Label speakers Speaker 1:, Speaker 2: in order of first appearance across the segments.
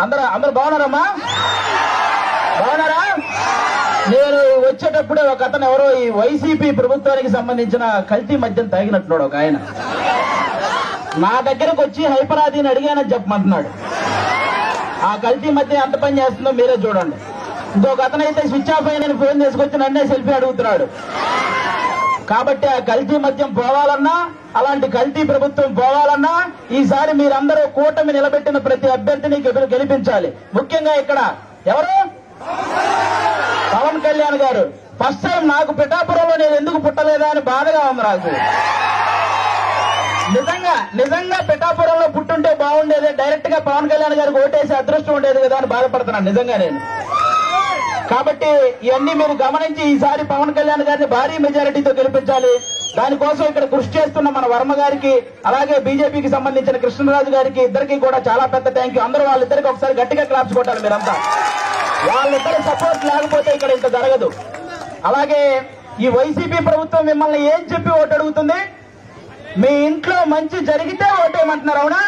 Speaker 1: అందరూ బాగున్నారమ్మా? బాగున్నారా? నేను వచ్చేటప్పుడే ఒక అతను ఎవరో ఈ వైసీపీ ప్రభుత్వానికి సంబంధించిన కల్తీ మద్యం తాగినట్టున్నాడు ఒక ఆయన. నా దగ్గరకు వచ్చి హైపరాదిని అడిగానని చెప్పమంటున్నాడు. ఆ కల్తీ మద్యం ఎంత పని చేస్తుందో మీరే చూడండి. ఇంకొక అతనైతే స్విచ్ ఆఫ్ అయిన ఫోన్ తీసుకొచ్చి నన్నే సెల్ఫీ అడుగుతున్నాడు. కాబట్టి ఆ కల్తీ మద్యం పోవాలన్నా, అలాంటి కల్తీ ప్రభుత్వం పోవాలన్నా ఈసారి మీరందరూ కూటమి నిలబెట్టిన ప్రతి అభ్యర్థిని గెలిపించాలి. ముఖ్యంగా ఇక్కడ ఎవరు? పవన్ కళ్యాణ్ గారు. ఫస్ట్ టైం నాకు పిఠాపురంలో నేను ఎందుకు పుట్టలేదా అని బాధగా ఉంది నాకు. నిజంగా పిఠాపురంలో పుట్టుంటే బాగుండేది, డైరెక్ట్ గా పవన్ కళ్యాణ్ గారికి ఓటేసి అదృష్టం ఉండేది కదా అని బాధపడుతున్నాను నిజంగా నేను. కాబట్టి ఇవన్నీ మీరు గమనించి ఈసారి పవన్ కళ్యాణ్ గారిని భారీ మెజారిటీతో గెలిపించాలి. దానికోసం ఇక్కడ కృషి చేస్తున్న మన వర్మ గారికి, అలాగే బీజేపీకి సంబంధించిన కృష్ణరాజు గారికి, ఇద్దరికి కూడా చాలా పెద్ద థ్యాంక్ యూ. అందరూ వాళ్ళిద్దరికి ఒకసారి గట్టిగా క్లాప్స్ కొట్టాలి మీరంతా. వాళ్ళిద్దరి సపోర్ట్ లేకపోతే ఇక్కడ ఇంత జరగదు. అలాగే ఈ వైసీపీ ప్రభుత్వం మిమ్మల్ని ఏం చెప్పి ఓటు అడుగుతుంది? మీ ఇంట్లో మంచి జరిగితే ఓటేయమంటున్నారు, అవునా?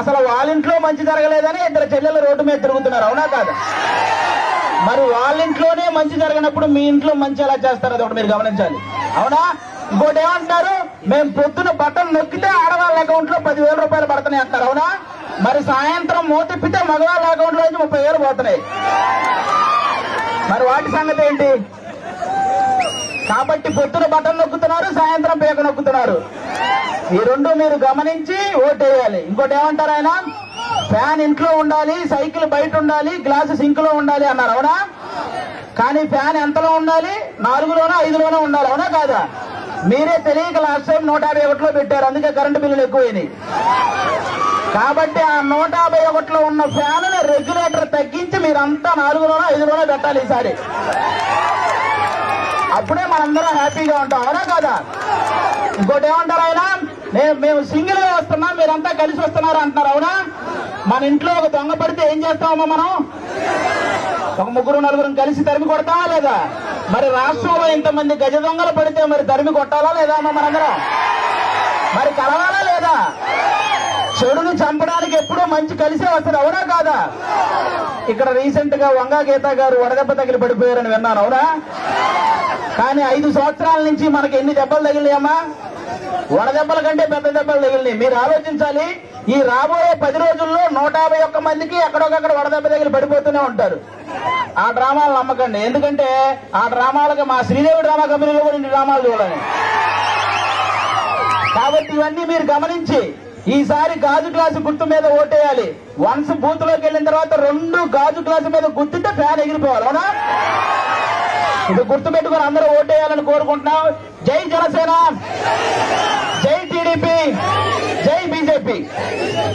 Speaker 1: అసలు వాళ్ళ ఇంట్లో మంచి జరగలేదని ఇద్దరు చెల్లెలు రోడ్డు మీద తిరుగుతున్నారు, అవునా కాదా? మరి వాళ్ళ ఇంట్లోనే మంచి జరగనప్పుడు మీ ఇంట్లో మంచి ఎలా చేస్తారు అది ఒకటి మీరు గమనించాలి, అవునా? ఇంకోటి ఏమంటున్నారు? మేము పొద్దున బటన్ నొక్కితే ఆడవాళ్ళ అకౌంట్ లో 10,000 రూపాయలు పడుతున్నాయి అంటారు, అవునా? మరి సాయంత్రం మోతిప్పితే మగవాళ్ళ అకౌంట్ లో 30,000 పోతున్నాయి. మరి వాటి సంగతి ఏంటి? కాబట్టి పొద్దున బటన్ నొక్కుతున్నారు, సాయంత్రం పేక నొక్కుతున్నారు. ఈ రెండు మీరు గమనించి ఓటేయాలి. ఇంకోటి ఏమంటారు ఆయన? ఫ్యాన్ ఇంట్లో ఉండాలి, సైకిల్ బయట ఉండాలి, గ్లాసు సింక్ లో ఉండాలి అన్నారు, అవునా? కానీ ఫ్యాన్ ఎంతలో ఉండాలి? 4లోనో 5లోనో ఉండాలి, అవునా కాదా? మీరే తెలియక లాస్ట్ టైం 151లో పెట్టారు, అందుకే కరెంటు బిల్లులు ఎక్కువైనాయి. కాబట్టి ఆ 151లో ఉన్న ఫ్యాన్ రెగ్యులేటర్ తగ్గించి మీరంతా 4లోనో 5లోనో పెట్టాలి ఈసారి. అప్పుడే మనందరం హ్యాపీగా ఉంటాం, అవునా కాదా? ఇంకోటి ఏమంటారు ఆయన? మేము సింగిల్ గా వస్తున్నాం, మీరంతా కలిసి వస్తున్నారు అంటున్నారు, అవునా? మన ఇంట్లో ఒక దొంగ పడితే ఏం చేస్తామమ్మా మనం? ఒక 3-4 కలిసి తరిమి కొడతామా లేదా? మరి రాష్ట్రంలో ఇంతమంది గజ దొంగలు పడితే మరి తరిమి కొట్టాలా లేదా అమ్మా మనందరం? మరి కలవాలా లేదా? చెడుని చంపడానికి ఎప్పుడూ మంచి కలిసే వస్తుంది, అవునా కాదా? ఇక్కడ రీసెంట్ గా వంగా గీత గారు వడదెబ్బ తగిలి పడిపోయారని విన్నాను, అవునా? కానీ 5 సంవత్సరాల నుంచి మనకి ఎన్ని దెబ్బలు తగిలినాయమ్మా? వడదెబ్బల కంటే పెద్ద దెబ్బలు తగిలినాయి. మీరు ఆలోచించాలి, ఈ రాబోయే 10 రోజుల్లో 151 మందికి ఎక్కడొకక్కడ వడదెబ్బ తగిలి పడిపోతూనే ఉంటారు. ఆ డ్రామాలు నమ్మకండి, ఎందుకంటే ఆ డ్రామాలకు మా శ్రీదేవి డ్రామా కంపెనీలో కూడా ఇన్ని డ్రామాలు చూడాలి. కాబట్టి ఇవన్నీ మీరు గమనించి ఈసారి గాజు గ్లాసు గుర్తు మీద ఓటేయాలి. వన్స్ బూత్ లోకి వెళ్ళిన తర్వాత 2 గాజు గ్లాసు మీద గుర్తుంటే ఫ్యాన్ ఎగిరిపోవాలి, అవునా? ఇది గుర్తు పెట్టుకుని అందరూ ఓటేయాలని కోరుకుంటున్నాం. జై జనసేన.